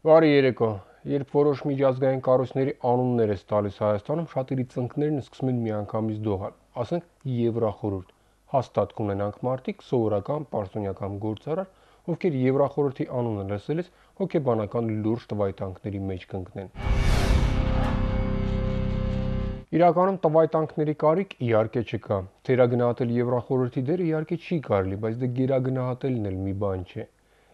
Բարի երեկո։ Երբ որոշ միջազգային կառույցների անուններ ես տալիս Հայաստանում, շատերի ծնկներն սկսում են միանգամից դողալ, ասենք Եվրախորհուրդ։ Հաստատ կունենանք մարդիկ, սովորական, պարսոնյական գործարար, ովքեր Եվրախորհրդի անունը լսելիս հոգեբանական լուրջ տվայտանքների մեջ կընկնեն։ Իրականում տվայտանքների կարիք իհարկե չկա։ Թերագնահատել Եվրախորհրդի դերը իհարկե չի կարելի, բայց դե գերագնահատելն էլ մի բան չէ։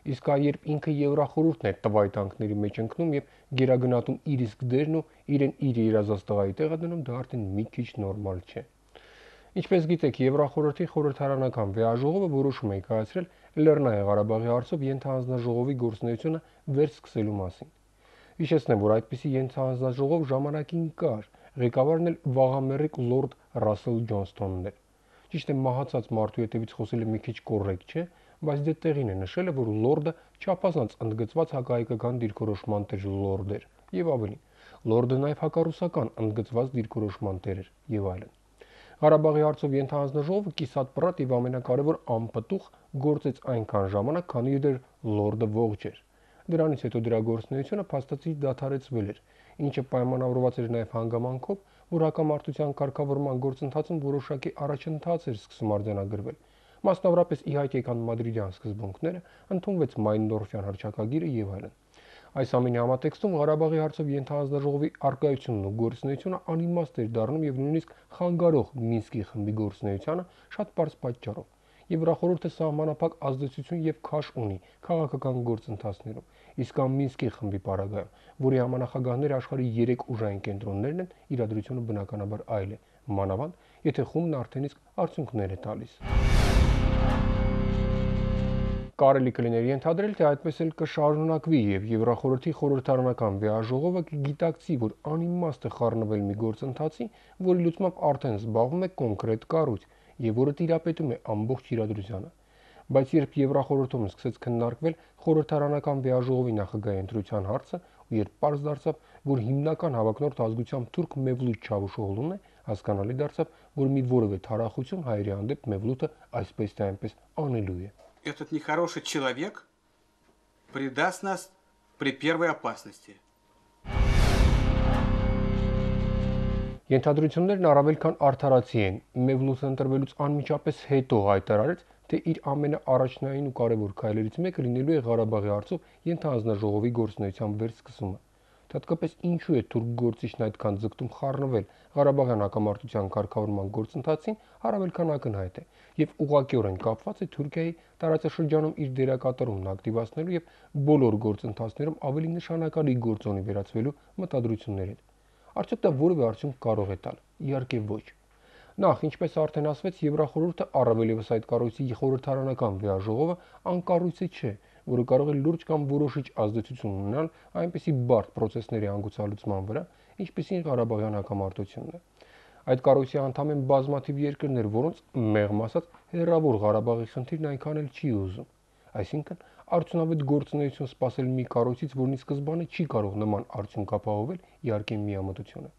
Իսկ երբ ինքը Եվրախորհուրդն է տվայտանքների մեջ ընկնում եւ գերագնահատում իր իսկ դերն ու իրեն իր երազած տղայի տեղը դնում, դա արդեն մի քիչ նորմալ չէ։ Ինչպես գիտեք, Եվրախորհրդի խորհրդարանական վեաժողովը որոշում է կայացրել Լեռնային Ղարաբաղի հարցով ենթահանձնաժողովի գործունեությունը վերսկսելու մասին։ Հիշեցնեմ, որ այդպիսի ենթահանձնաժողով ժամանակին կար, ղեկավարն էլ վաղամեռիկ լորդ Ռասել Ջոնսթոնն էր։ Ճիշտ է, մահացած մարդու հետևից խոսելը մի քիչ կոռեկտ չէ, բայց դե տեղին է նշելը, որ լորդը չափազանց ընդգծված հակահայկական դիրքորոշման տեր լորդ էր, եւ ավելին, լորդը նաեւ հակառուսական ընդգծված դիրքորոշման տեր էր, եւ այլն։ Ղարաբաղի հարցով ենթահանձնաժողովը կիսատ պռատ եւ ամենակարևոր անպտուղ գործեց այնքան ժամանակ, քանի դեռ լորդը ողջ էր։ Դրանից հետո դրա գործունեությունը փաստացի դադարեցվել էր, ինչը պայմանավորված էր նաեւ հանգամանքով, որ հակամարտության կարգավորման գործընթացում որոշակի առաջընթաց էր սկսում արձանագրվել։ Մասնավորապես ի հայտ եկան մադրիդյան սկզբունքները, ընդունվեց Մայնդորֆյան հռչակագիրը եւ այլն։ Այս ամենի համատեքստում Ղարաբաղի հարցով ենթահանձնաժողովի արկայությունն ու գործունեությունը անիմաստ էր դառնում եւ նույնիսկ խանգարող Մինսկի խմբի գործունեությանը շատ པարզ պատճառով։ Եվրախորհուրդը սահմանափակ ազդեցություն եւ քաշ ունի քաղաքական գործընթացներում, իսկ Մինսկի խմբի պարագայում, որի համանախագահները աշխարհի 3 ուժային կենտրոններն են, իրադրությունը բնականաբար այլ է, մանավանդ, եթե խումբն արդեն իսկ արդյունքներ է տալիս։ Կարելի կլիներ ենթադրել, թե այդպես էլ կշարունակվի եւ Եվրախորհրդի խորհրդարանական վեաժողովը կգիտակցի, որ անիմաստ է խառնվել մի գործընթացի, որի լուծմամբ արդեն զբաղվում է կոնկրետ կառույց եւ որը տիրապետում է ամբողջ իրադրությանը։ Բայց երբ Եվրախորհրդում սկսեց քննարկվել խորհրդարանական վեաժողովի նախագահի ընտրության հարցը, ու երբ պարզ դարձավ, որ հիմնական հավակնորդ ազգությամբ թուրք Մևլութ Չավուշօղլուն է, հասկանալի դարձավ, որ մի որևէ թարախություն հայերի հանդեպ Մևլութը այսպես թե այնպես անելու է։ Этот нехороший человек предаст нас при первой опасности. Ենթադրություններն առավել քան արդարացի են։ Մևլութը ընտրվելուց անմիջապես հետո հայտարարեց, թե իր ամենաառաջնային ու կարևոր քայլերից մեկը լինելու է Ղարաբաղի հարցով ենթահանձնաժողովի գործունեության վերսկսումը։ Հատկապես ինչու է թուրք գործիչն այդքան ձգտում խառնվել Ղարաբաղյան հակամարտության կարգավորման գործընթացին, առավել քան ակնհայտ է եւ ուղղակիորեն կապված է Թուրքիայի տարածաշրջանում իր դերակատարումն ակտիվացնելու եւ բոլոր գործընթացներում ավելի նշանակալի գործոնի վերածվելու մտադրություններ են։ Արդյոք դա որևէ արդյունք կարող է տալ։ Իհարկե ոչ։ Նախ, ինչպես արդեն ասվեց, Եվրախորհուրդը առավել եւս այդ կառույցի խորհրդարանական վեաժողովը անկառույցը չէ, որը կարող է լուրջ կամ որոշիչ ազդեցություն ունենալ այնպիսի բարդ process-ների հանգուցալուծման վրա, ինչպիսին Ղարաբաղյան հակամարտությունն է։ Այդ կառույցի անդամ են բազմաթիվ երկրներ, որոնց մեղմ ասած հեռավոր Ղարաբաղի խնդիրն այնքան էլ չի ուզում։ Այսինքն, արդյունավետ գործունեություն սպասել մի կառույցից, որն ի սկզբանե չի կարող նման արդյունք ապահովել, իհարկե միամտություն է։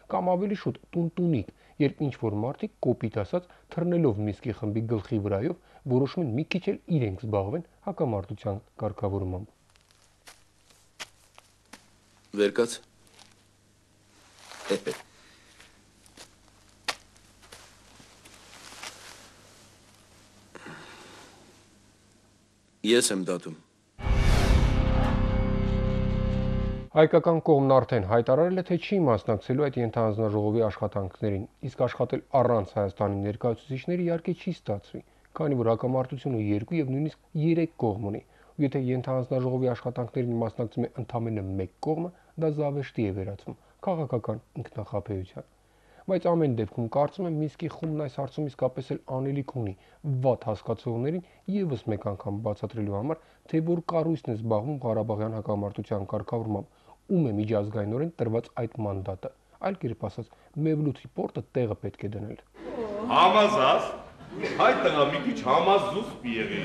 Կամ ավելի շուտ տունտունիկ, երբ ինչ-որ մարդիկ կոպիտ ասած թռնելով Մինսկի խմբի գլխի վրայով որոշում են մի քիչ էլ իրենք զբաղվեն հակամարտության կարգավորմամբ։ Վերկաց։ Ես եմ դատում։ Հայկական կողմն արդեն հայտարարել է, թե չի մասնակցելու այդ ենթահանձնաժողովի աշխատանքներին, իսկ աշխատել առանց Հայաստանի ներկայացուցիչների իհարկե չի ստացվի, քանի որ հակամարտությունը 2 եւ նույնիսկ 3 կողմ ունի, ու եթե ենթահանձնաժողովի աշխատանքներին մասնակցում է ընդամենը մեկ կողմը, դա զավեշտի է վերածվում քաղաքական ինքնախապեյության։ Բայց ամեն դեպքում կարծում եմ Մինսկի խումբն այս հարցում իսկապես էլ անելիք ունի վատ հասկացողներին եւս մեկ անգամ բացատրելու համար, թե որ կառույցն է զբաղվում Ղարաբաղյան հակամարտության կարգավորմամբ, ում է միջազգայինորեն տրված այդ մանդատը։ Այլ կերպ ասած, Մևլութի պորտը տեղը պետք է դնել։ Համազած, հայ տղա մի քիչ համազուս պիեղի։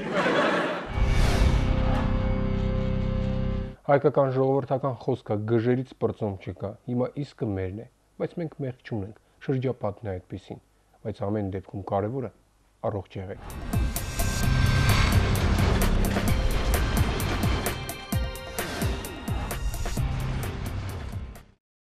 Հայկական ժողովրդական խոսքը գժերից պրծում չկա։ Հիմա իսկը մերն է, բայց մենք մեղք չունենք։ Շրջապատն է այդպեսին, բայց ամեն դեպքում կարևորը առողջ եղեք։